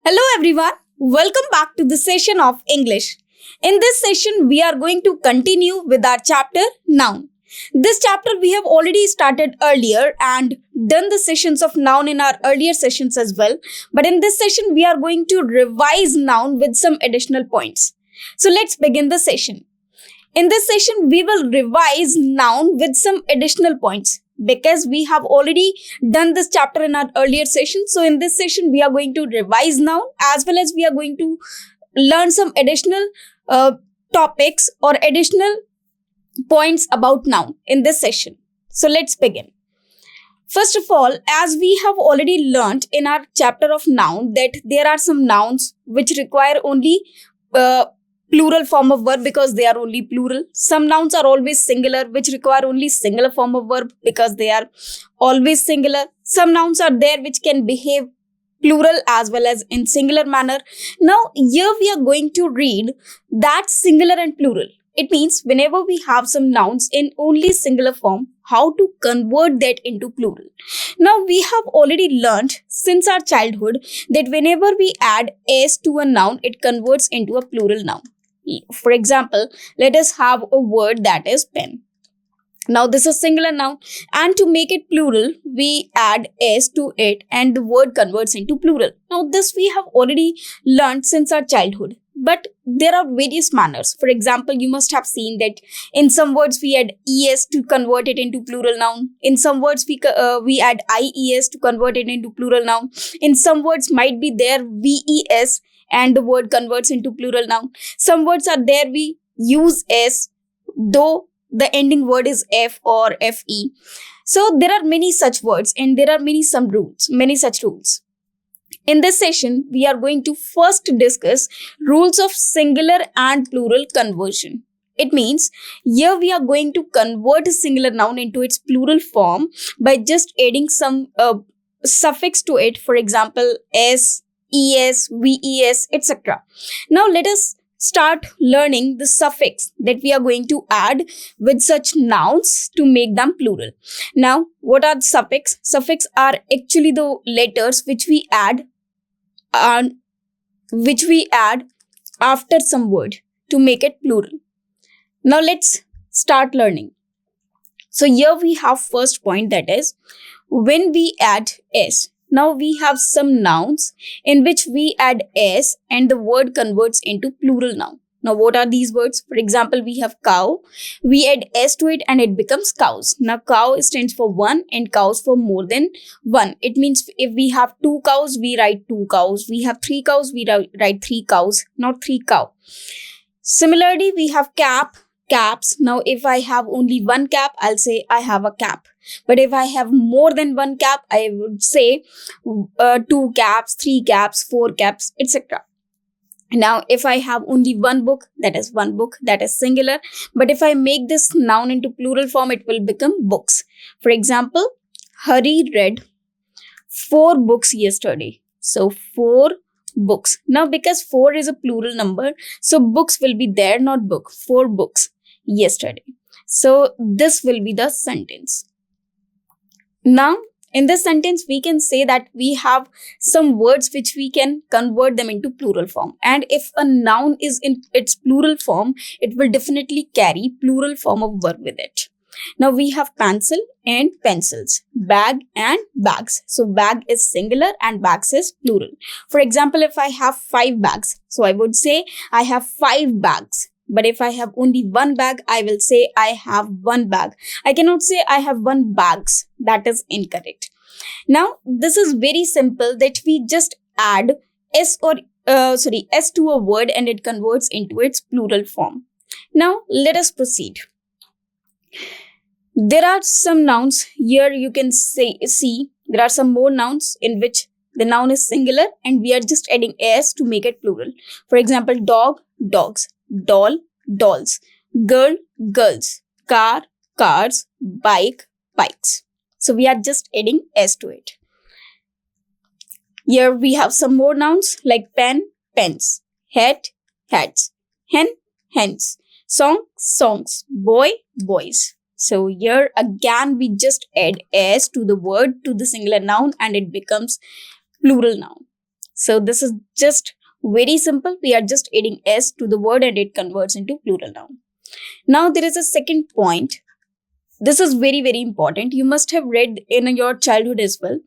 Hello everyone, welcome back to the session of English. In this session, we are going to continue with our chapter Noun. This chapter we have already started earlier and done the sessions of noun in our earlier sessions as well. But in this session, we are going to revise noun with some additional points. So let's begin the session. In this session, we will revise noun with some additional points because we have already done this chapter in our earlier session. So in this session, we are going to revise noun as well as we are going to learn some additional topics or additional points about noun in this session. So let's begin. First of all, as we have already learned in our chapter of noun that there are some nouns which require only plural form of verb because they are only plural. Some nouns are always singular which require only singular form of verb because they are always singular. Some nouns are there which can behave plural as well as in singular manner. Now here we are going to read that singular and plural. It means whenever we have some nouns in only singular form, how to convert that into plural. Now we have already learned since our childhood that whenever we add s to a noun, it converts into a plural noun. For example, let us have a word that is pen. Now this is singular noun and to make it plural, we add s to it and the word converts into plural. Now this we have already learned since our childhood. But there are various manners. For example, you must have seen that in some words we add es to convert it into plural noun. In some words we add ies to convert it into plural noun. In some words might be there ves and the word converts into plural noun. Some words are there we use s though the ending word is f or fe. So there are many such words and there are many such rules. In this session, we are going to first discuss rules of singular and plural conversion. It means here we are going to convert a singular noun into its plural form by just adding some suffix to it. For example, s, es, ves, etc. Now let us start learning the suffix that we are going to add with such nouns to make them plural. Now, what are the suffix? Suffix are actually the letters which we add after some word to make it plural. Now let's start learning. So here we have first point, that is when we add s. Now we have some nouns in which we add s and the word converts into plural noun. Now what are these words? For example, we have cow. We add s to it and it becomes cows. Now cow stands for one and cows for more than one. It means if we have two cows, we write two cows. We have three cows, we write three cows, not three cow. Similarly, we have cap, caps. Now if I have only one cap, I'll say I have a cap. But if I have more than one cap, I would say two caps, three caps, four caps, etc. Now, if I have only one book, that is one book, that is singular. But if I make this noun into plural form, it will become books. For example, Hari read 4 books yesterday. So, 4 books. Now, because 4 is a plural number, so books will be there, not book. 4 books yesterday. So, this will be the sentence. Now, in this sentence, we can say that we have some words which we can convert them into plural form. And if a noun is in its plural form, it will definitely carry plural form of verb with it. Now we have pencil and pencils, bag and bags. So bag is singular and bags is plural. For example, if I have 5 bags, so I would say I have 5 bags. But if I have only one bag, I will say I have one bag. I cannot say I have one bags. That is incorrect. Now, this is very simple that we just add s to a word and it converts into its plural form. Now, let us proceed. There are some nouns here you can see. There are some more nouns in which the noun is singular and we are just adding s to make it plural. For example, dog, dogs. Doll, dolls, girl, girls, car, cars, bike, bikes. So we are just adding s to it. Here we have some more nouns like pen, pens, hat, hats, hen, hens, song, songs, boy, boys. So here again we just add s to the word, to the singular noun, and it becomes plural noun. So this is just very simple. We are just adding s to the word and it converts into plural noun. Now there is a second point. This is very, very important. You must have read in your childhood as well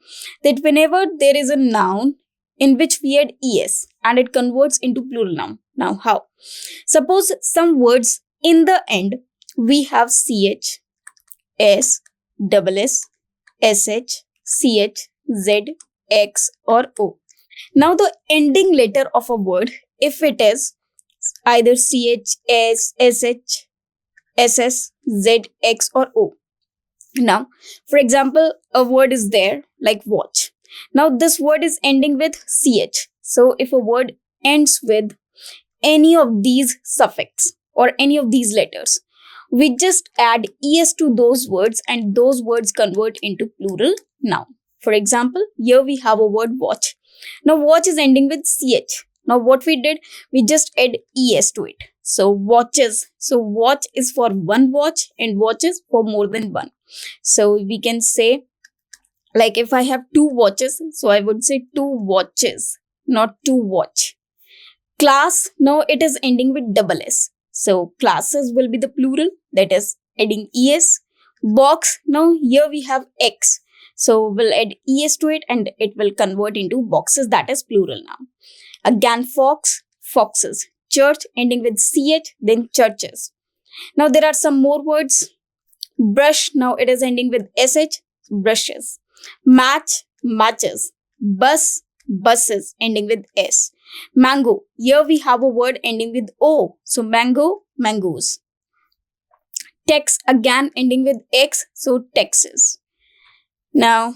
that whenever there is a noun in which we add es and it converts into plural noun. Now how? Suppose some words in the end we have ch, s, double s, sh, ch, z, x or o. Now the ending letter of a word, if it is either ch, s, sh, ss, z, x or o. Now, for example, a word is there like watch. Now this word is ending with ch. So if a word ends with any of these suffix or any of these letters, we just add es to those words and those words convert into plural noun. For example, here we have a word watch. Now watch is ending with ch. Now what we did, we just add es to it. So watches. So watch is for one watch and watches for more than one. So we can say, like if I have two watches, so I would say two watches, not two watch. Class, now it is ending with double s. So classes will be the plural, that is adding es. Box, now here we have x. So we'll add es to it and it will convert into boxes, that is plural now. Again fox, foxes. Church ending with ch, then churches. Now there are some more words. Brush, now it is ending with sh, brushes. Match, matches. Bus, buses ending with s. Mango, here we have a word ending with o. So mango, mangoes. Text, again ending with x, so texas. Now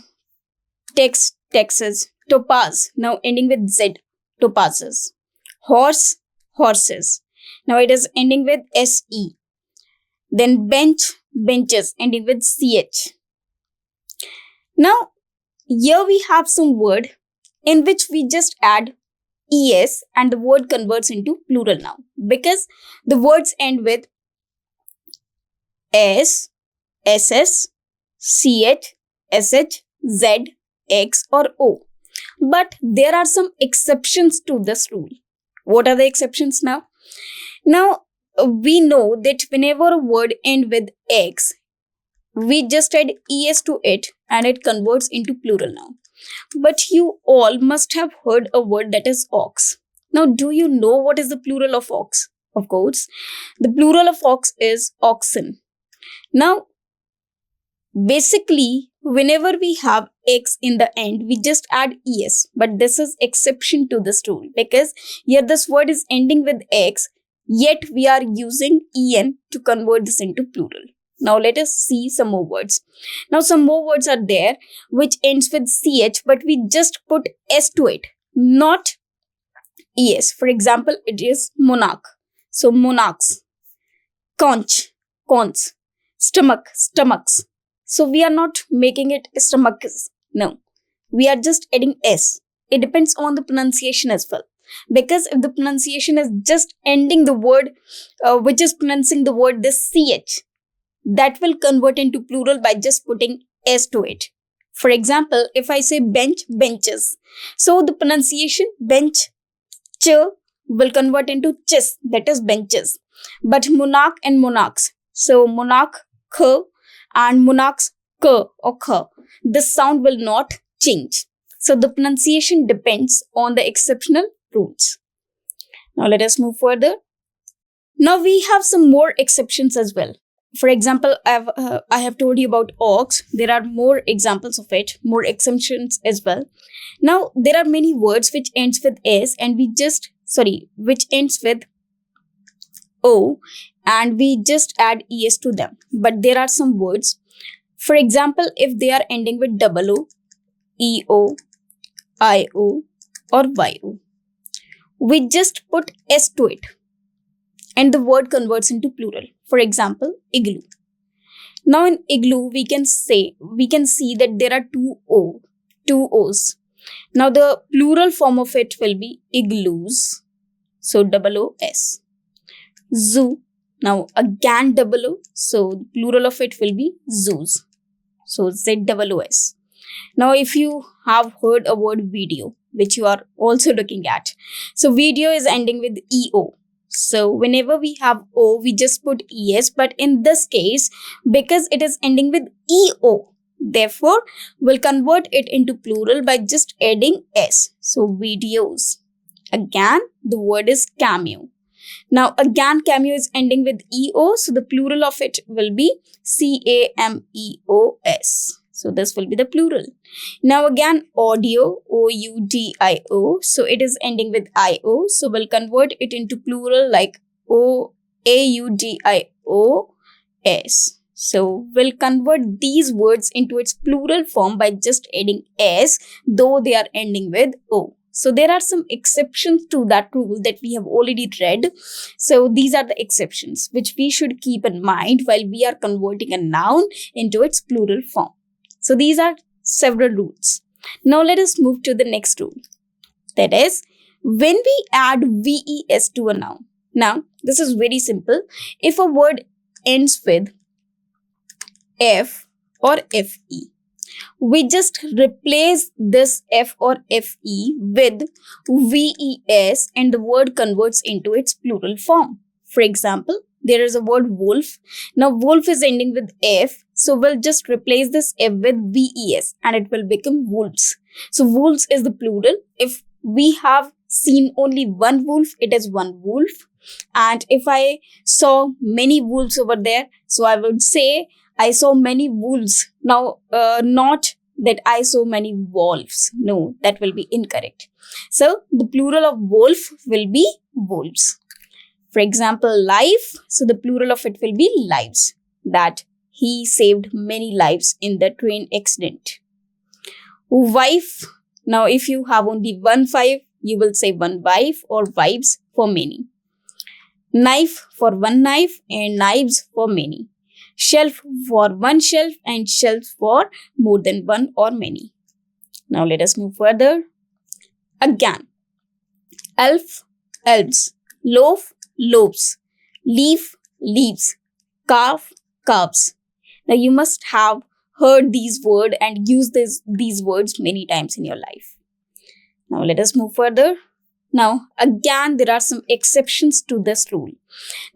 text, texas. Topaz, now ending with z, topazes. Horse, horses. Now it is ending with se. Then bench, benches ending with ch. Now here we have some word in which we just add es and the word converts into plural noun because the words end with s, ss, ch, sh, z, x or o. But there are some exceptions to this rule. What are the exceptions now? Now we know that whenever a word ends with x, we just add es to it and it converts into plural noun. But you all must have heard a word that is ox. Now, do you know what is the plural of ox? Of course, the plural of ox is oxen. Now, basically, whenever we have x in the end, we just add es. But this is exception to this rule because here this word is ending with x, yet we are using en to convert this into plural. Now let us see some more words. Now some more words are there which ends with ch, but we just put s to it, not es. For example, it is monarch. So monarchs. Conch, cons. Stomach, stomachs. So we are not making it stomachs. No, we are just adding s. It depends on the pronunciation as well. Because if the pronunciation is just ending the word, which is pronouncing the word this ch, that will convert into plural by just putting s to it. For example, if I say bench, benches. So the pronunciation bench, ch will convert into chis, that is benches. But monarch and monarchs. So monarch, k and monarchs, k or k. This sound will not change. So the pronunciation depends on the exceptional rules. Now let us move further. Now we have some more exceptions as well. For example, I have told you about ox. There are more examples of it, more exemptions as well. Now, there are many words which ends with s and which ends with o and we just add es to them. But there are some words. For example, if they are ending with double o, eo, io or yo, we just put s to it and the word converts into plural. For example, igloo. Now in igloo, we can see that there are two O's. Now the plural form of it will be igloos. So double O-S. Zoo. Now again double O. So the plural of it will be zoos. So Z-O-O-S. Now if you have heard a word video, which you are also looking at. So video is ending with EO. So whenever we have O, we just put ES. But in this case, because it is ending with EO, therefore, we'll convert it into plural by just adding S. So videos. Again, the word is cameo. Now again, cameo is ending with EO, so the plural of it will be CAMEOS. So this will be the plural. Now again, audio, OUDIO, so it is ending with IO, so we'll convert it into plural like AUDIOS. So we'll convert these words into its plural form by just adding S, though they are ending with O. So there are some exceptions to that rule that we have already read. So these are the exceptions which we should keep in mind while we are converting a noun into its plural form. So these are several rules. Now let us move to the next rule. That is, when we add VES to a noun. Now this is very simple. If a word ends with F or FE, we just replace this F or FE with VES and the word converts into its plural form. For example, there is a word wolf. Now wolf is ending with F, so we'll just replace this F with VES and it will become wolves. So wolves is the plural. If we have seen only one wolf, it is one wolf. And if I saw many wolves over there, so I would say I saw many wolves. Now, not that I saw many wolves. No, that will be incorrect. So, the plural of wolf will be wolves. For example, life. So, the plural of it will be lives. That he saved many lives in the train accident. Wife. Now, if you have only one wife, you will say one wife or wives for many. Knife for one knife and knives for many. Shelf for one shelf and shelves for more than one or many. Now let us move further. Again, elf, elves, loaf, loaves, leaf, leaves, calf, calves. Now you must have heard these words and used these words many times in your life. Now let us move further. Now, again, there are some exceptions to this rule.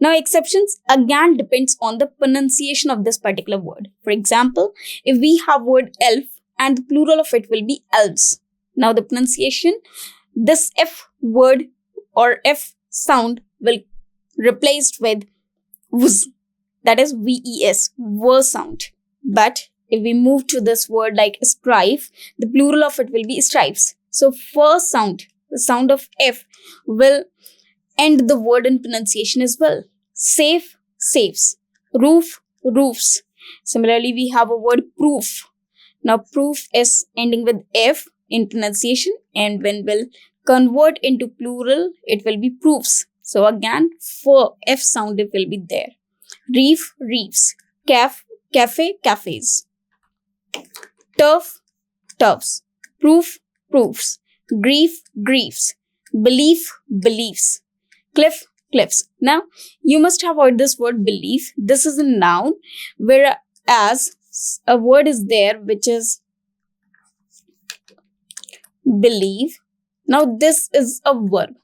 Now, exceptions again depends on the pronunciation of this particular word. For example, if we have word elf and the plural of it will be elves. Now, the pronunciation, this F word or F sound will replaced with vz. That is VES, ver sound. But if we move to this word like strife, the plural of it will be stripes. So, first sound, the sound of F will end the word in pronunciation as well. Safe, saves. Roof, roofs. Similarly, we have a word proof. Now, proof is ending with F in pronunciation, and when we'll convert into plural, it will be proofs. So, again, for F sound, it will be there. Reef, reefs. Cafe, cafes. Turf, turfs. Proof, proofs. Grief, griefs. Belief, beliefs. Cliff, cliffs. Now, you must have heard this word belief. This is a noun, whereas a word is there which is believe. Now, this is a verb.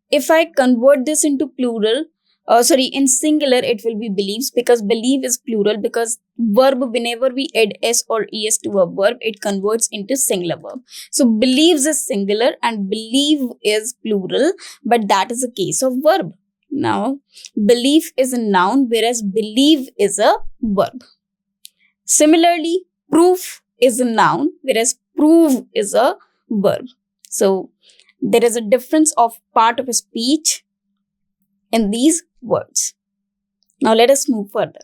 If I convert this into plural, in singular, it will be believes, because believe is plural, because verb, whenever we add s or es to a verb, it converts into singular verb. So believes is singular and believe is plural, but that is a case of verb. Now, belief is a noun, whereas believe is a verb. Similarly, proof is a noun, whereas prove is a verb. So there is a difference of part of a speech in these words. Now let us move further.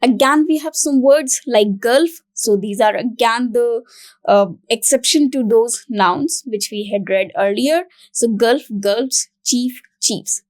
Again, we have some words like gulf. So these are again the exception to those nouns which we had read earlier. So gulf, gulfs, chief, chiefs.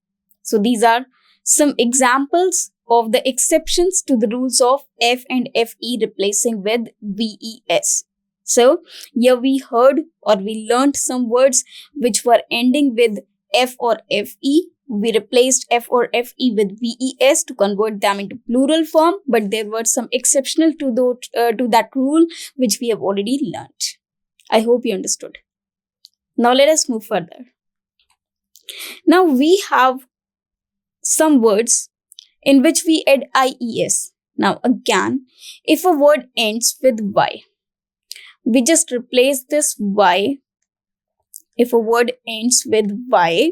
So these are some examples of the exceptions to the rules of F and FE replacing with VES. So here we heard or we learned some words which were ending with F or FE. We replaced F or FE with VES to convert them into plural form, but there were some exceptional to that rule which we have already learnt. I hope you understood. Now let us move further. Now we have some words in which we add IES. Now again, if a word ends with Y, we just replace this Y. If a word ends with Y,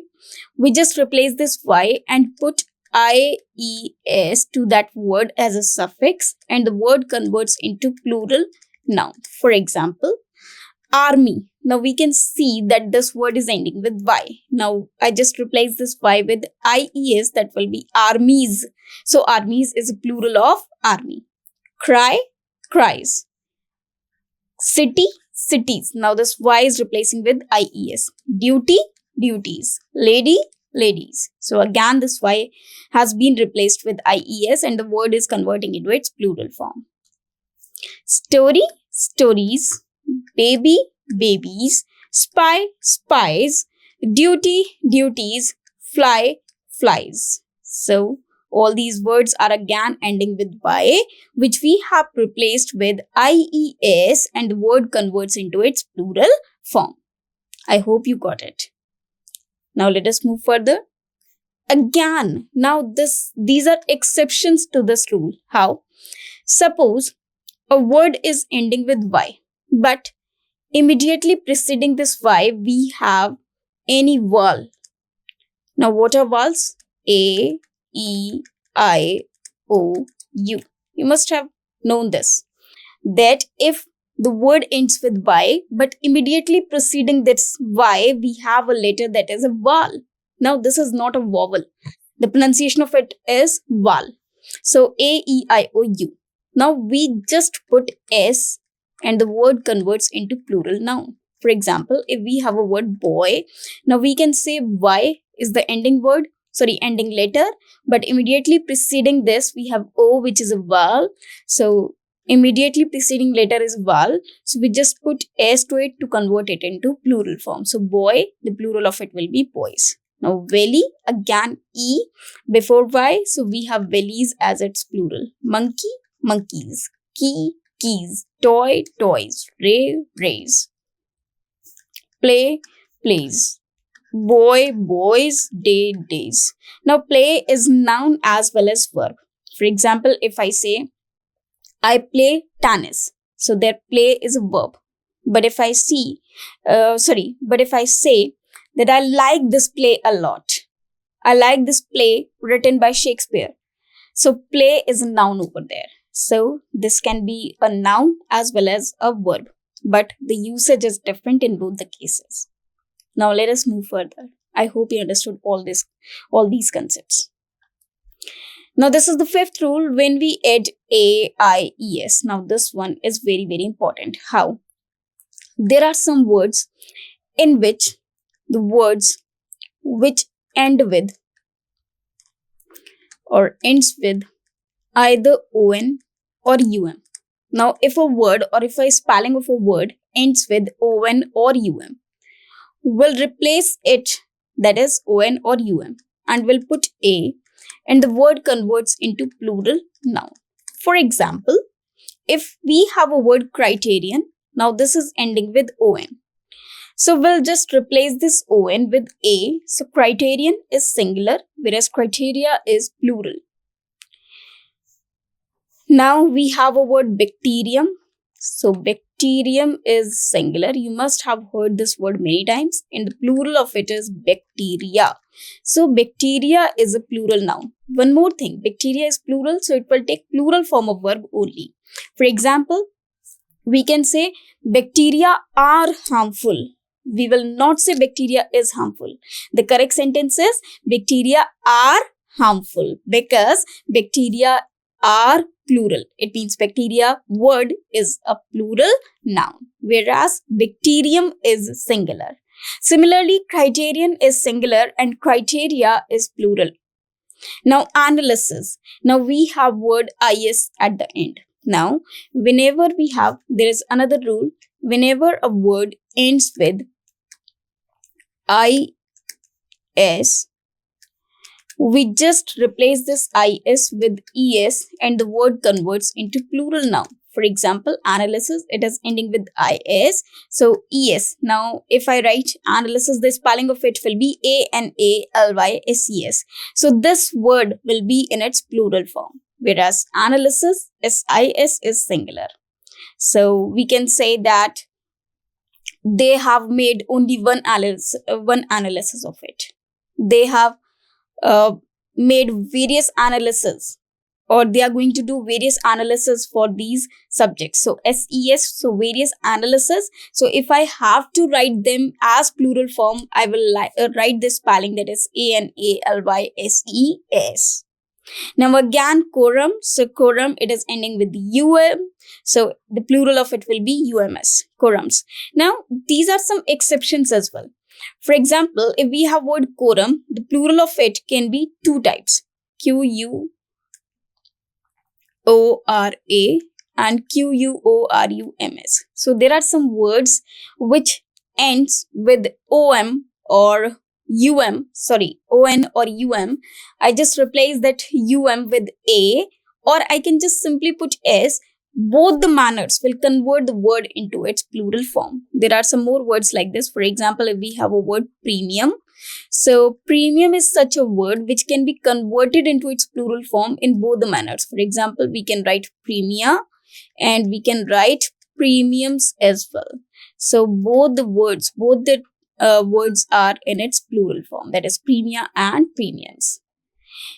we just replace this Y and put IES to that word as a suffix, and the word converts into plural noun. For example, army. Now we can see that this word is ending with Y. Now I just replace this Y with IES, that will be armies. So armies is a plural of army. Cry, cries. City, cities. Now this Y is replacing with IES. Duty, duties. Lady, ladies. So again this Y has been replaced with IES and the word is converting into its plural form. Story, stories. Baby, babies. Spy, spies. Duty, duties. Fly, flies. So all these words are again ending with Y, which we have replaced with IES, and the word converts into its plural form. I hope you got it. Now let us move further. Again, now these are exceptions to this rule. How? Suppose a word is ending with Y, but immediately preceding this Y, we have any vowel. Now what are vowels? A, E, I, O, U. You must have known this. That if the word ends with Y, but immediately preceding this Y, we have a letter that is a vowel. Now this is not a vowel. The pronunciation of it is vowel. So A, E, I, O, U. Now we just put S and the word converts into plural noun. For example, if we have a word boy, now we can say Y is the ending letter, but immediately preceding this we have O, which is a vowel. So immediately preceding letter is vowel. So we just put S to it to convert it into plural form. So boy, the plural of it will be boys. Now valley, again E before Y. So we have valleys as its plural. Monkey, monkeys. Key, keys. Toy, toys. Ray, rays. Play, plays. Boy, boys. Day, days. Now play is noun as well as verb. For example, if I say I play tennis, so their play is a verb. But if I say that I like this play a lot, I like this play written by Shakespeare, so play is a noun over there. So this can be a noun as well as a verb, but the usage is different in both the cases. Now let us move further. I hope you understood all these concepts. Now this is the fifth rule when we add AIES. Now this one is very, very important. How? There are some words in which the words which end with or ends with either ON or UM. Now if a word or if a spelling of a word ends with ON or UM, we'll replace it, that is ON or UM, and we'll put A, and the word converts into plural noun. For example, if we have a word criterion, now this is ending with ON. So we'll just replace this ON with A. So criterion is singular, whereas criteria is plural. Now we have a word bacterium. So bacterium is singular. You must have heard this word many times, and the plural of it is bacteria. So bacteria is a plural noun. One more thing, bacteria is plural, so it will take plural form of verb only. For example, we can say bacteria are harmful. We will not say bacteria is harmful. The correct sentence is bacteria are harmful, because bacteria are plural. It means bacteria word is a plural noun, whereas bacterium is singular. Similarly, criterion is singular and criteria is plural. Now analysis. Now we have word IS at the end. Now whenever there is another rule, whenever a word ends with IS, we just replace this IS with ES and the word converts into plural noun. For example, analysis, it is ending with IS. So ES. Now, if I write analysis, the spelling of it will be ANALYSES. So this word will be in its plural form, whereas analysis, SIS, is singular. So we can say that they have made only one analysis of it. They have made various analysis, or they are going to do various analysis for these subjects. So SES, so various analysis. So if I have to write them as plural form, I will write this spelling, that is ANALYSES. Now again, quorum. So quorum, it is ending with UM. So the plural of it will be UMS, quorums. Now these are some exceptions as well. For example, if we have word quorum, the plural of it can be two types, QUORA and QUORUMS. So there are some words which ends with ON or UM. I just replace that UM with A, or I can just simply put S. Both the manners will convert the word into its plural form. There are some more words like this. For example, if we have a word premium. So premium is such a word which can be converted into its plural form in both the manners. For example, we can write premia and we can write premiums as well. So both the words are in its plural form, that is premia and premiums.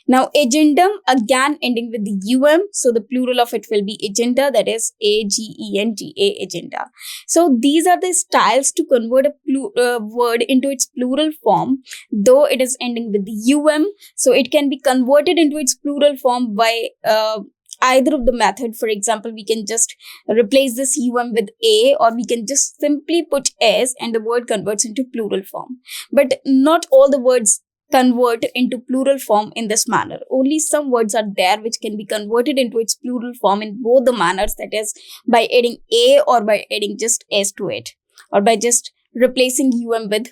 Now agendum, again ending with the UM, so the plural of it will be agenda, that is AGENDA, agenda. So these are the styles to convert a word into its plural form, though it is ending with the UM. So it can be converted into its plural form by either of the method. For example, we can just replace this UM with A, or we can just simply put S and the word converts into plural form. But not all the words convert into plural form in this manner. Only some words are there which can be converted into its plural form in both the manners, that is by adding A or by adding just S to it, or by just replacing UM with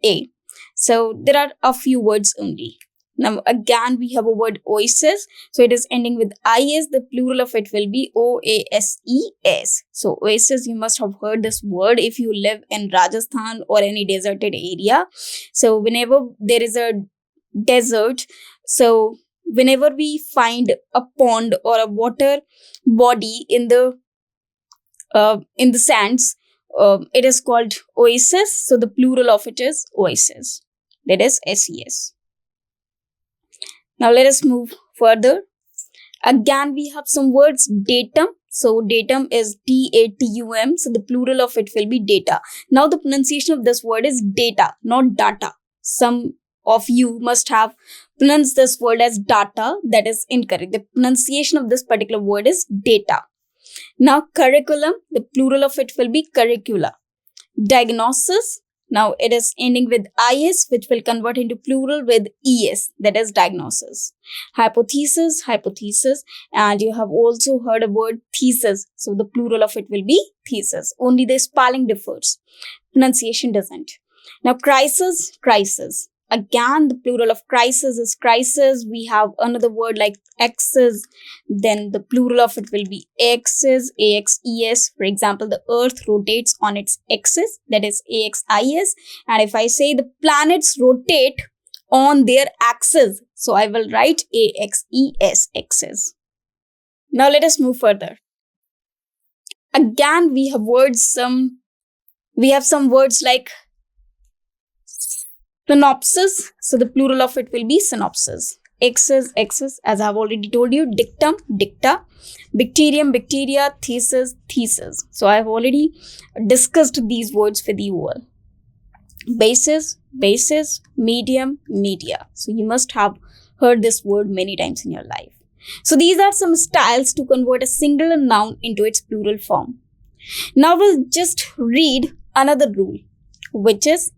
A. So there are a few words only. Now again, we have a word oasis. So it is ending with IS. The plural of it will be OASES. So oasis, you must have heard this word if you live in Rajasthan or any deserted area. So whenever there is a desert, so whenever we find a pond or a water body in the sands, it is called oasis. So the plural of it is oasis, that is SES. Now let us move further. Again, we have some words, datum. So datum is DATUM. So the plural of it will be data. Now the pronunciation of this word is data, not data. Some of you must have pronounced this word as data. That is incorrect. The pronunciation of this particular word is data. Now curriculum, the plural of it will be curricula. Diagnosis. Now it is ending with IS, which will convert into plural with ES, that is diagnosis. Hypothesis, and you have also heard a word thesis. So the plural of it will be thesis. Only the spelling differs. Pronunciation doesn't. Now crisis. Again, the plural of crisis is crisis. We have another word like axis. Then the plural of it will be axis, AXES. For example, the earth rotates on its axis, that is AXIS. And if I say the planets rotate on their axis, so I will write AXES, axis. Now let us move further. Again, we have some words like synopsis. So the plural of it will be synopsis. Axis, as I have already told you. Dictum, dicta. Bacterium, bacteria. Thesis, thesis. So I have already discussed these words with you all. Basis, medium, media. So you must have heard this word many times in your life. So these are some styles to convert a singular noun into its plural form. Now we'll just read another rule, which is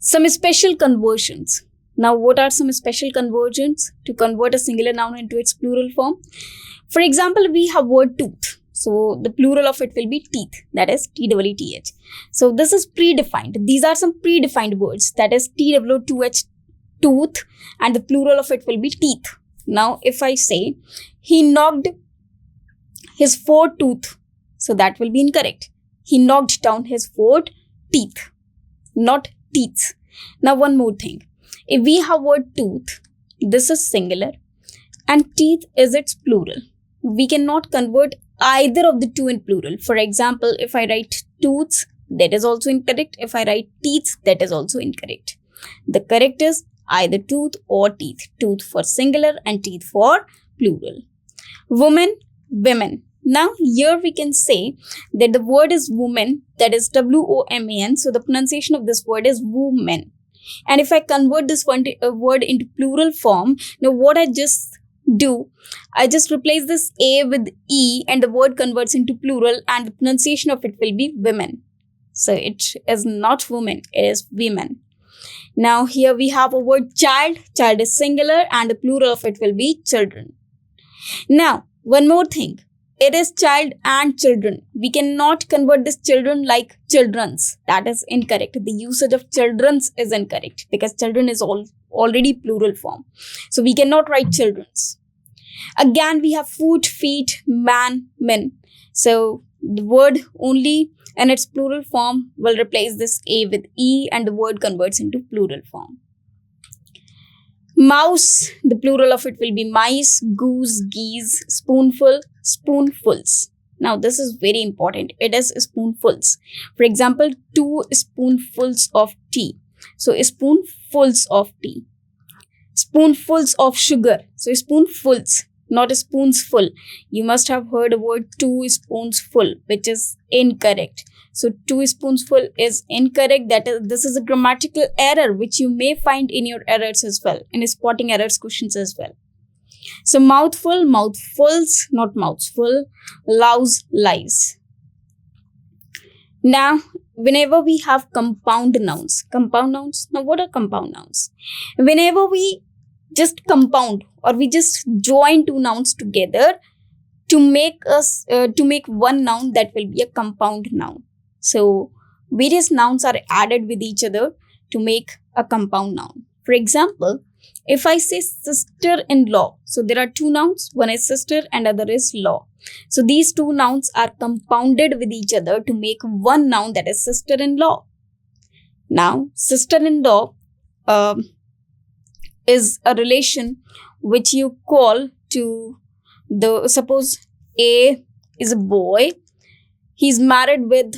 some special conversions. Now, what are some special conversions to convert a singular noun into its plural form? For example, we have word tooth. So, the plural of it will be teeth, that is TEETH. So, this is predefined. These are some predefined words, that is TWOH, tooth, and the plural of it will be teeth. Now, if I say, he knocked his 4th tooth. So that will be incorrect. He knocked down his 4th teeth, not teeth. Now one more thing. If we have word tooth, this is singular and teeth is its plural. We cannot convert either of the two in plural. For example, if I write tooths, that is also incorrect. If I write teeth, that is also incorrect. The correct is either tooth or teeth. Tooth for singular and teeth for plural. Woman, women. Now here we can say that the word is woman, that is WOMAN. So the pronunciation of this word is woman. And if I convert this word into plural form, now what I just do, I just replace this A with E and the word converts into plural and the pronunciation of it will be women. So it is not woman, it is women. Now here we have a word child. Child is singular and the plural of it will be children. Now one more thing. It is child and children. We cannot convert this children like children's. That is incorrect. The usage of children's is incorrect because children is already plural form. So we cannot write children's. Again, we have foot, feet, man, men. So the word only in its plural form will replace this A with E and the word converts into plural form. Mouse, the plural of it will be mice, goose, geese, spoonful, spoonfuls. Now this is very important. It is spoonfuls. For example, 2 spoonfuls of tea. So spoonfuls of tea. Spoonfuls of sugar. So spoonfuls, not a spoonsful. You must have heard the word 2 spoonsful, which is incorrect. So 2 spoonsful is incorrect. This is a grammatical error which you may find in your errors as well, in spotting errors questions as well. So mouthful, mouthfuls, not mouthful. Louse, lies. Now, whenever we have compound nouns. Now what are compound nouns? Whenever we just compound or we just join 2 nouns together to make one noun, that will be a compound noun. So various nouns are added with each other to make a compound noun. For example, if I say sister-in-law, so there are 2 nouns, one is sister and other is law. So these 2 nouns are compounded with each other to make one noun, that is sister-in-law. Now, sister-in-law is a relation which you call to suppose A is a boy, he's married with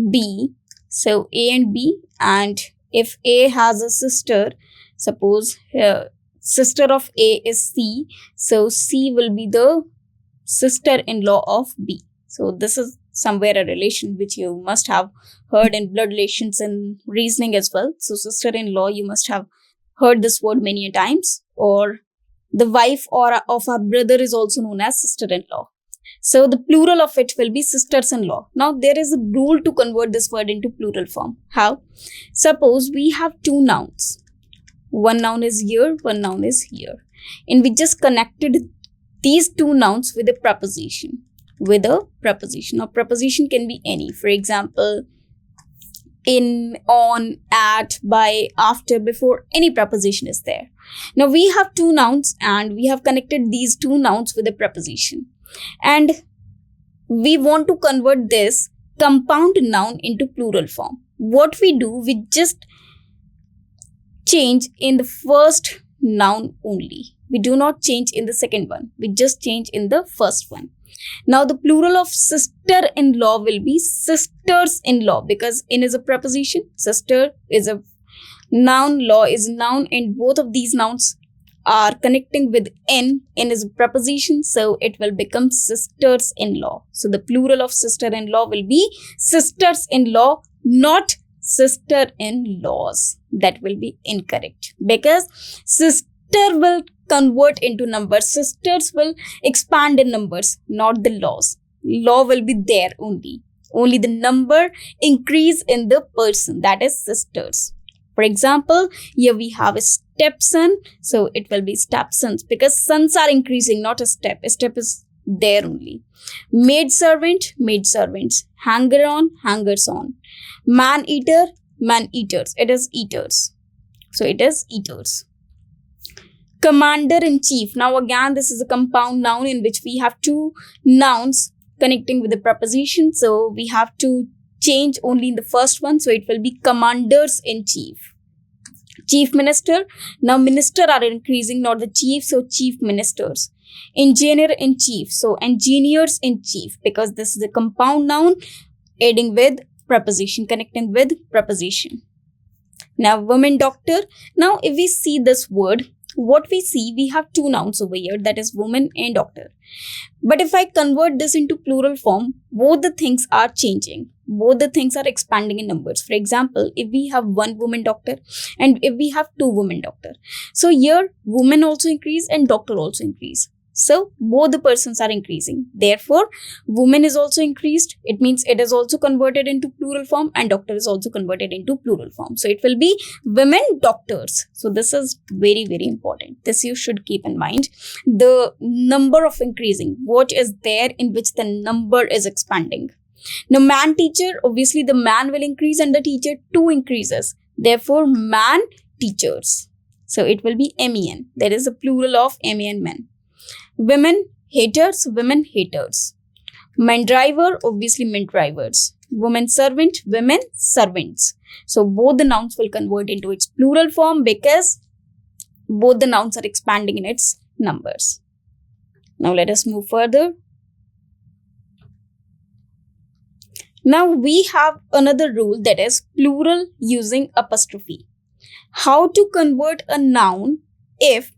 B, so A and B, and if A has a sister, suppose sister of A is C, so C will be the sister-in-law of B. So this is somewhere a relation which you must have heard in blood relations and reasoning as well. So sister-in-law, you must have heard this word many a times. Or the wife of our brother is also known as sister-in-law. So the plural of it will be sisters-in-law. Now there is a rule to convert this word into plural form. How? Suppose we have 2 nouns. One noun is here, one noun is here. And we just connected these 2 nouns with a preposition. Now preposition can be any. For example, in, on, at, by, after, before, any preposition is there. Now we have 2 nouns and we have connected these 2 nouns with a preposition. And we want to convert this compound noun into plural form. What we do, we just change in the first noun only. We do not change in the second one. We just change in the first one. Now the plural of sister-in-law will be sisters-in-law, because in is a preposition, sister is a noun, law is a noun, and both of these nouns are connecting with n is a preposition, so it will become sisters-in-law. So the plural of sister-in-law will be sisters-in-law, not sister-in-laws. That will be incorrect, because sister will convert into numbers. Sisters will expand in numbers, not the laws. Law will be there only. Only the number increase in the person, that is sisters. For example, here we have a stepson, so it will be stepsons, because sons are increasing, not a step. A step is there only. Maid servant, maid servants. Hanger on, hangers on. Man eater, man eaters. It is eaters. So it is eaters. Commander-in-chief. Now again, this is a compound noun in which we have two nouns connecting with the preposition. So we have to change only in the first one. So it will be commanders-in-chief. Chief minister. Now minister are increasing, not the chief. So chief ministers. Engineer-in-chief. So engineers-in-chief, because this is a compound noun adding with preposition, connecting with preposition. Now woman doctor. Now if we see this word, what we see, we have two nouns over here, that is woman and doctor. But if I convert this into plural form, both the things are changing. Both the things are expanding in numbers. For example, if we have one woman doctor and if we have two women doctor, so here woman also increase and doctor also increase. So both the persons are increasing. Therefore, woman is also increased. It means it is also converted into plural form, and doctor is also converted into plural form. So it will be women doctors. So this is very, very important. This you should keep in mind. The number of increasing, what is there in which the number is expanding. Now man teacher, obviously the man will increase and the teacher too increases. Therefore, man teachers. So it will be men. There is a plural of men, men. Women haters, women haters. Man driver, obviously men drivers. Woman servant, women servants. So both the nouns will convert into its plural form because both the nouns are expanding in its numbers. Now let us move further. Now we have another rule, that is plural using apostrophe. How to convert a noun if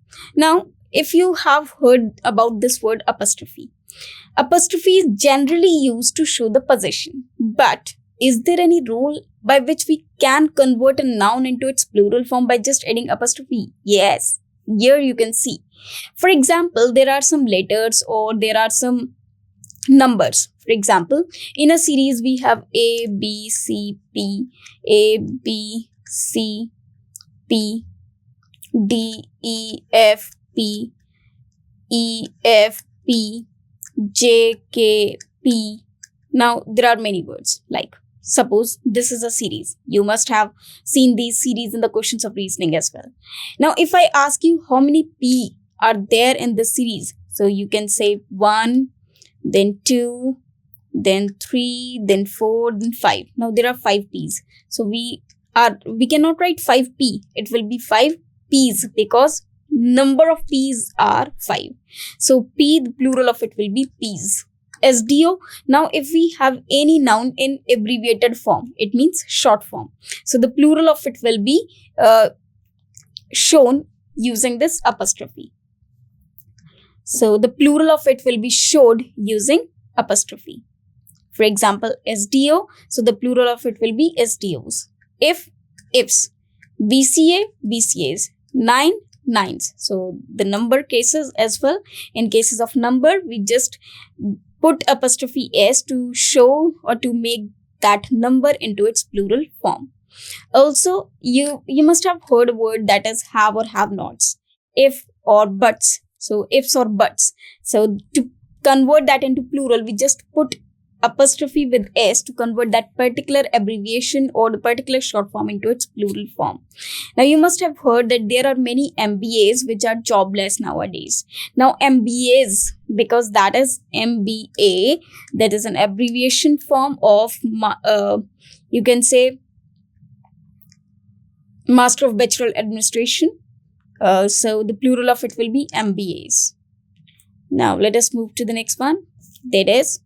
you have heard about this word apostrophe. Apostrophe is generally used to show the possession. But is there any rule by which we can convert a noun into its plural form by just adding apostrophe? Yes. Here you can see. For example, there are some letters or there are some numbers. For example, in a series we have A, B, C, P, A, B, C, P, D, E, F, P, E, F, P, J, K, P. Now, there are many words. Like, suppose this is a series. You must have seen these series in the questions of reasoning as well. Now, if I ask you how many P are there in this series, so you can say 1, then 2, then 3, then 4, then 5. Now, there are 5 P's. So, we cannot write 5P. It will be 5 P's because number of P's are 5. So P, the plural of it will be P's. SDO. Now if we have any noun in abbreviated form, it means short form. So the plural of it will be shown using this apostrophe. So the plural of it will be showed using apostrophe. For example, SDO. So the plural of it will be SDOs. Ifs. BCA, BCAs. 9, 9s. So the number cases as well. In cases of number, we just put apostrophe s to show or to make that number into its plural form. Also, you must have heard a word that is have or have nots. If or buts. So ifs or buts. So to convert that into plural, we just put apostrophe with s to convert that particular abbreviation or the particular short form into its plural form. Now you must have heard that there are many MBAs which are jobless nowadays. Now MBAs, because that is MBA, that is an abbreviation form of you can say Master of Bachelor Administration. So the plural of it will be MBAs. Now let us move to the next one. That is,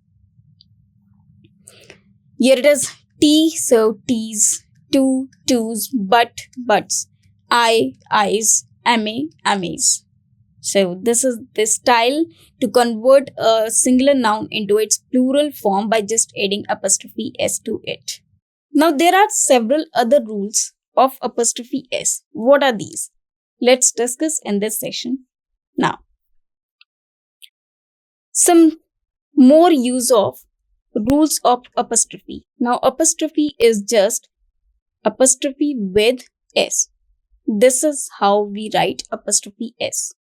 here it is T, so T's, two, twos, but, buts, I's, MAs. So this is the style to convert a singular noun into its plural form by just adding apostrophe s to it. Now there are several other rules of apostrophe s. What are these? Let's discuss in this session now. Some more use of rules of apostrophe. Now apostrophe is just apostrophe with s. This is how we write apostrophe s.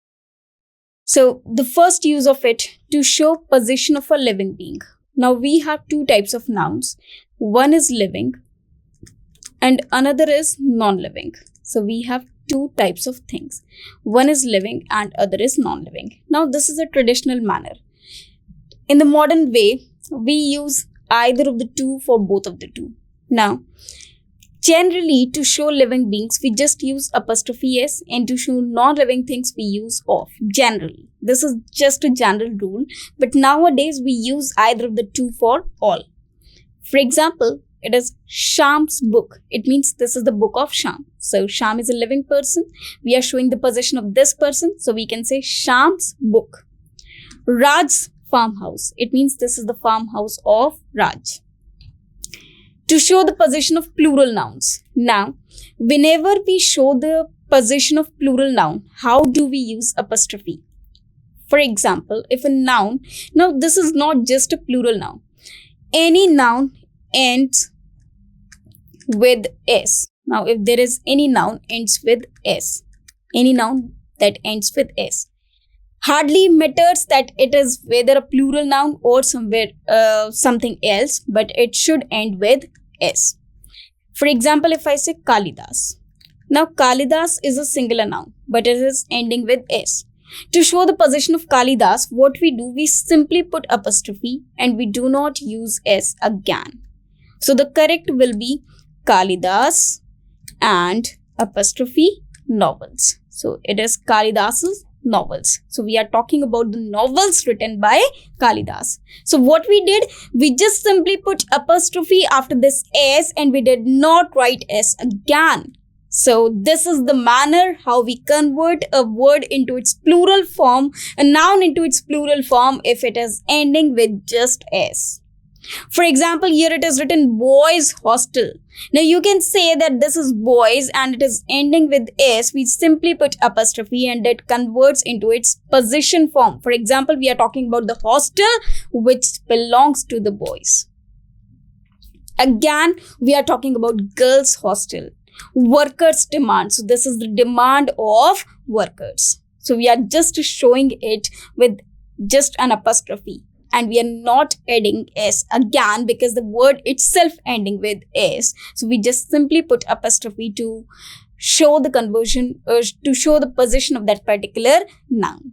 So the first use of it to show position of a living being. Now we have two types of nouns. One is living and another is non-living. So we have two types of things. One is living and other is non-living. Now, this is a traditional manner. In the modern way, we use either of the two for both of the two. Now, generally, to show living beings, we just use apostrophe s, and to show non-living things, we use of. Generally, this is just a general rule, but nowadays we use either of the two for all. For example, it is Sham's book. It means this is the book of Sham. So Sham is a living person. We are showing the possession of this person. So we can say Sham's book. Raj's farmhouse. It means this is the farmhouse of Raj. To show the possession of plural nouns. Now, whenever we show the possession of plural noun, how do we use apostrophe? For example, if a noun, now this is not just a plural noun. Any noun ends with s. Now, if there is any noun ends with s, any noun that ends with s, hardly matters that it is whether a plural noun or somewhere something else, but it should end with s. For example, if I say Kalidas. Now, Kalidas is a singular noun, but it is ending with s. To show the possession of Kalidas, what we do, we simply put apostrophe and we do not use s again. So the correct will be Kalidas and apostrophe novels. So it is Kalidas's novels. So we are talking about the novels written by Kalidas. So what we did, we just simply put apostrophe after this s and we did not write s again. So this is the manner how we convert a word into its plural form, a noun into its plural form if it is ending with just s. For example, here it is written boys hostel. Now you can say that this is boys and it is ending with s. We simply put apostrophe and it converts into its possession form. For example, we are talking about the hostel which belongs to the boys. Again, we are talking about girls hostel. Workers demand. So this is the demand of workers. So we are just showing it with just an apostrophe. And we are not adding s again because the word itself ending with s. So we just simply put apostrophe to show the conversion or to show the position of that particular noun.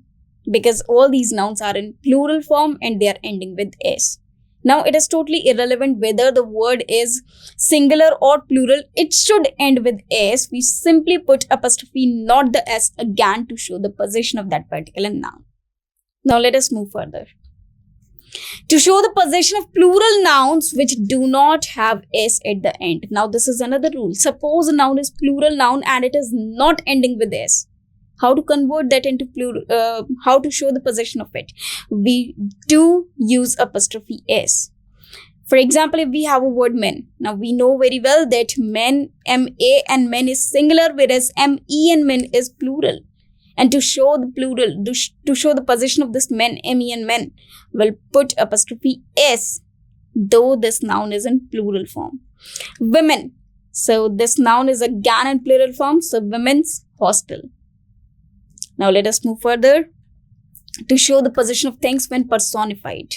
Because all these nouns are in plural form and they are ending with s. Now it is totally irrelevant whether the word is singular or plural. It should end with s. We simply put apostrophe, not the s again to show the position of that particular noun. Now let us move further. To show the possession of plural nouns which do not have s at the end. Now this is another rule. Suppose a noun is plural noun and it is not ending with s. How to convert that into plural? How to show the possession of it? We do use apostrophe s. For example, if we have a word men. Now we know very well that men, ma and men is singular, whereas me and men is plural. And to show the plural, to show the possession of this men, me and men, we'll put apostrophe s, though this noun is in plural form. Women. So this noun is again in plural form. So women's hostel. Now let us move further. To show the possession of things when personified.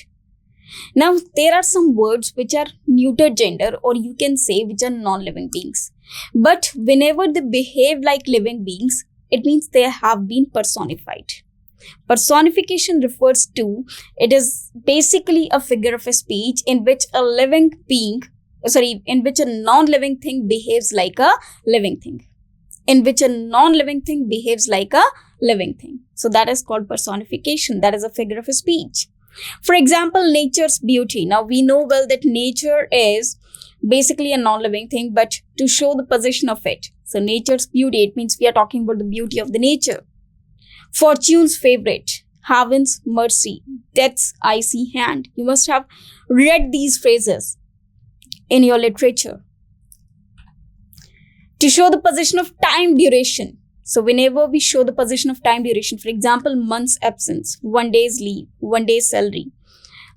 Now there are some words which are neuter gender, or you can say which are non-living beings. But whenever they behave like living beings, it means they have been personified. Personification refers to, it is basically a figure of speech in which a living being, in which a non-living thing behaves like a living thing. In which a non-living thing behaves like a living thing. So that is called personification. That is a figure of speech. For example, nature's beauty. Now we know well that nature is basically a non-living thing, but to show the possession of it. So nature's beauty, it means we are talking about the beauty of the nature. Fortune's favorite, heaven's mercy, death's icy hand. You must have read these phrases in your literature. To show the possession of time duration. So whenever we show the possession of time duration, for example, month's absence, 1 day's leave, 1 day's salary.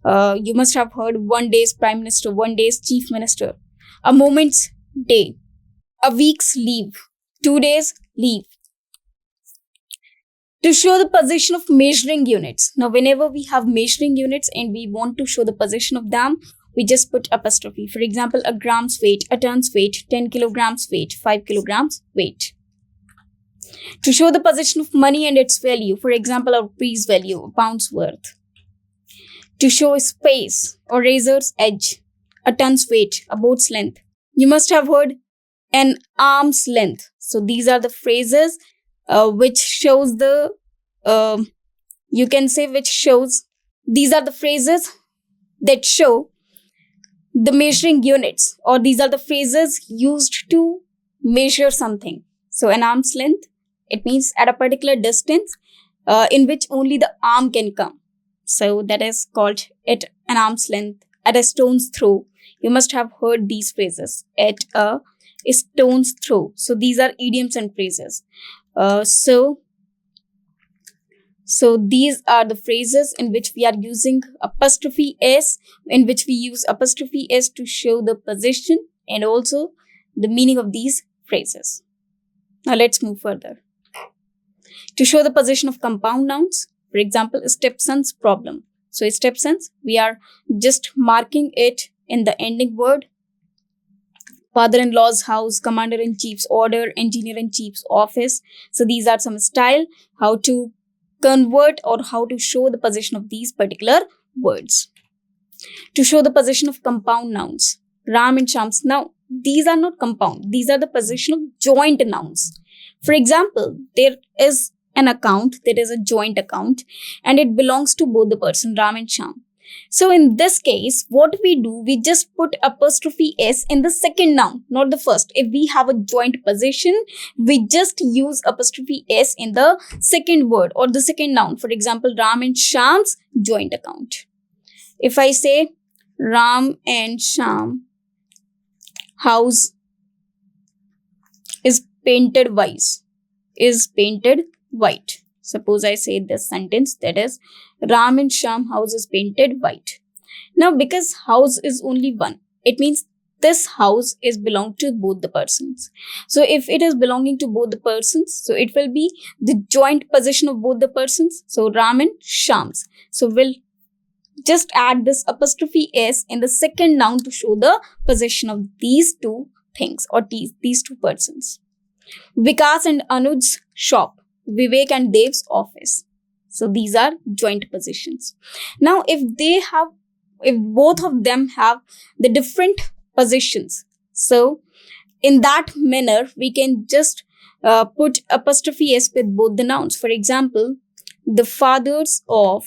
You must have heard 1 day's prime minister, 1 day's chief minister, a moment's day, a week's leave, 2 days leave. To show the position of measuring units. Now, whenever we have measuring units and we want to show the position of them, we just put apostrophe. For example, a gram's weight, a ton's weight, 10 kilograms weight, 5 kilograms weight. To show the position of money and its value, for example, a rupee's value, a pound's worth. To show space or razor's edge, a ton's weight, a boat's length. You must have heard an arm's length. So these are the phrases which shows the, you can say which shows, these are the phrases that show the measuring units, or these are the phrases used to measure something. So an arm's length, it means at a particular distance in which only the arm can come. So that is called at an arm's length, at a stone's throw. You must have heard these phrases, at a stone's throw. So these are idioms and phrases. So these are the phrases in which we are using apostrophe S, in which we use apostrophe S to show the position and also the meaning of these phrases. Now let's move further. To show the position of compound nouns, for example, stepson's problem. So stepson's, we are just marking it in the ending word. Father-in-law's house, commander-in-chief's order, engineer-in-chief's office. So these are some style how to convert or how to show the position of these particular words. To show the position of compound nouns, Ram and Sham's. Now, these are not compound. These are the position of joint nouns. For example, there is an account, there is a joint account, and it belongs to both the person, Ram and Sham. So in this case, what we do, we just put apostrophe S in the second noun, not the first. If we have a joint position, we just use apostrophe S in the second word or the second noun. For example, Ram and Sham's joint account. If I say Ram and Sham house is painted white. Suppose I say this sentence, that is, Ram and Sham house is painted white. Now, because house is only one, it means this house is belong to both the persons. So if it is belonging to both the persons, so it will be the joint position of both the persons. So Ram and Sham's. So we'll just add this apostrophe S in the second noun to show the position of these two things or these two persons. Vikas and Anuj's shop, Vivek and Dev's office. So these are joint positions. Now, if both of them have the different positions, so in that manner, we can just put apostrophe S with both the nouns. For example, the fathers of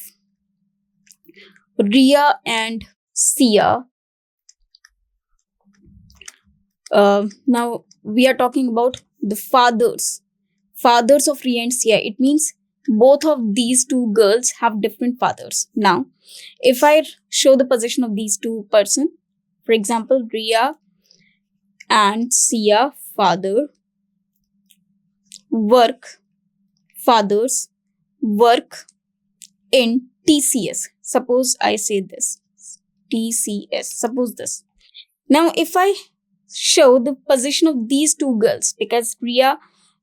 Ria and Sia. Now, we are talking about the fathers of Ria and Sia. It means both of these two girls have different fathers. Now, if I show the position of these two persons, for example, Ria and Sia, fathers work in TCS. Suppose I say this, TCS, suppose this. Now, if I show the position of these two girls, because Ria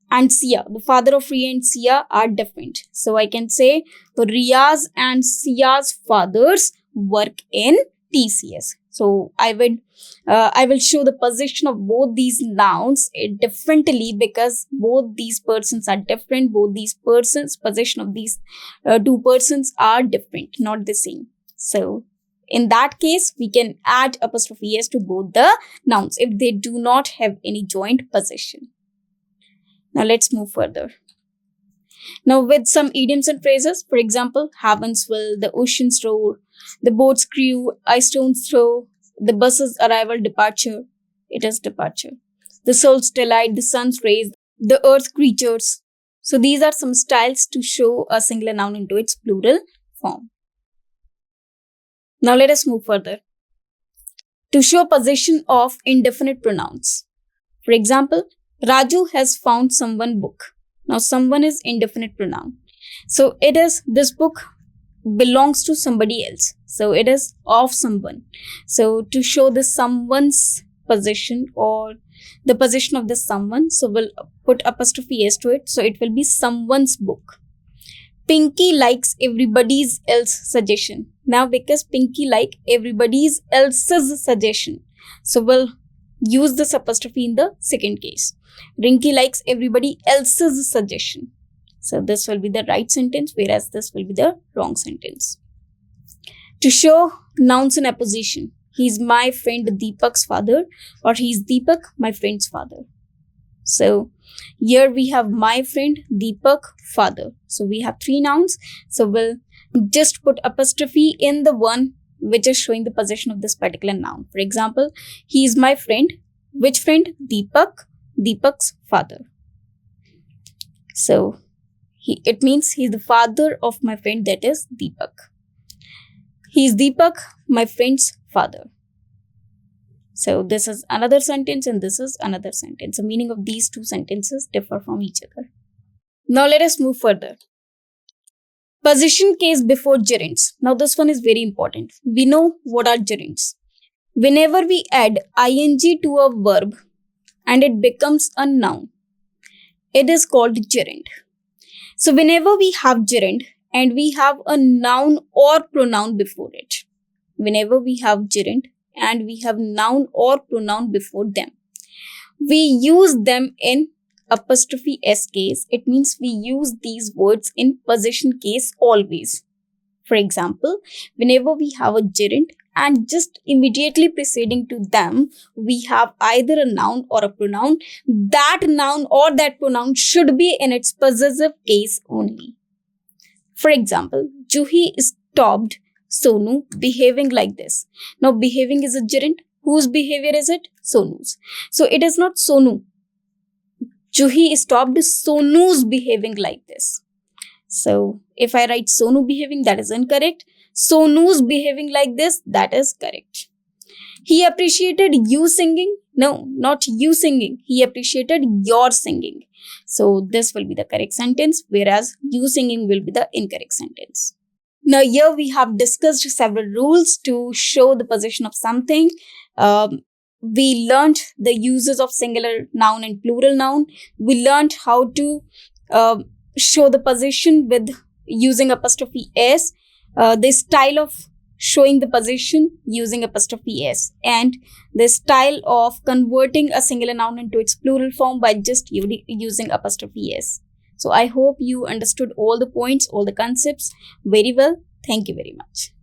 and Sia, the father of Ria and Sia are different. So I can say Ria's and Sia's fathers work in TCS. So I will show the position of both these nouns differently because both these persons are different. Both these persons, position of these two persons are different, not the same. So in that case, we can add apostrophe S to both the nouns if they do not have any joint position. Now let's move further. Now with some idioms and phrases, for example, heavens will, the ocean's roar, the boat's crew, a stone's throw, the bus's arrival, departure, it is departure, the soul's delight, the sun's rays, the earth creatures. So these are some styles to show a singular noun into its plural form. Now let us move further. To show position of indefinite pronouns. For example, Raju has found someone book. Now someone is indefinite pronoun. So it is, this book belongs to somebody else. So it is of someone. So to show the someone's position or the position of the someone, so we'll put apostrophe S to it. So it will be someone's book. Pinky likes everybody's else suggestion. Now because Pinky like everybody's else's suggestion, so we'll use this apostrophe in the second case. Rinky likes everybody else's suggestion. So this will be the right sentence, whereas this will be the wrong sentence. To show nouns in apposition, he's my friend Deepak's father, or he's Deepak, my friend's father. So here we have my friend Deepak, father. So we have three nouns. So we'll just put apostrophe in the one which is showing the possession of this particular noun. For example, he is my friend. Which friend? Deepak, Deepak's father. So it means he's the father of my friend, that is Deepak. He is Deepak, my friend's father. So this is another sentence and this is another sentence. The meaning of these two sentences differ from each other. Now let us move further. Position case before gerunds. Now this one is very important. We know what are gerunds. Whenever we add ing to a verb and it becomes a noun, it is called gerund. So whenever we have gerund and we have a noun or pronoun before it, whenever we have gerund and we have noun or pronoun before them, we use them in apostrophe s case. It means we use these words in possession case always. For example, whenever we have a gerund and just immediately preceding to them, we have either a noun or a pronoun, that noun or that pronoun should be in its possessive case only. For example, Juhi stopped Sonu behaving like this. Now behaving is a gerund. Whose behavior is it? Sonu's. So it is not Sonu. Juhi stopped Sonu's behaving like this. So if I write Sonu behaving, that is incorrect. Sonu's behaving like this, that is correct. He appreciated you singing. No, not you singing. He appreciated your singing. So this will be the correct sentence, whereas you singing will be the incorrect sentence. Now here we have discussed several rules to show the possession of something. We learned the uses of singular noun and plural noun. We learned how to show the possession with using apostrophe s, the style of showing the possession using apostrophe s, and the style of converting a singular noun into its plural form by just using apostrophe s. So I hope you understood all the points, all the concepts very well. Thank you very much.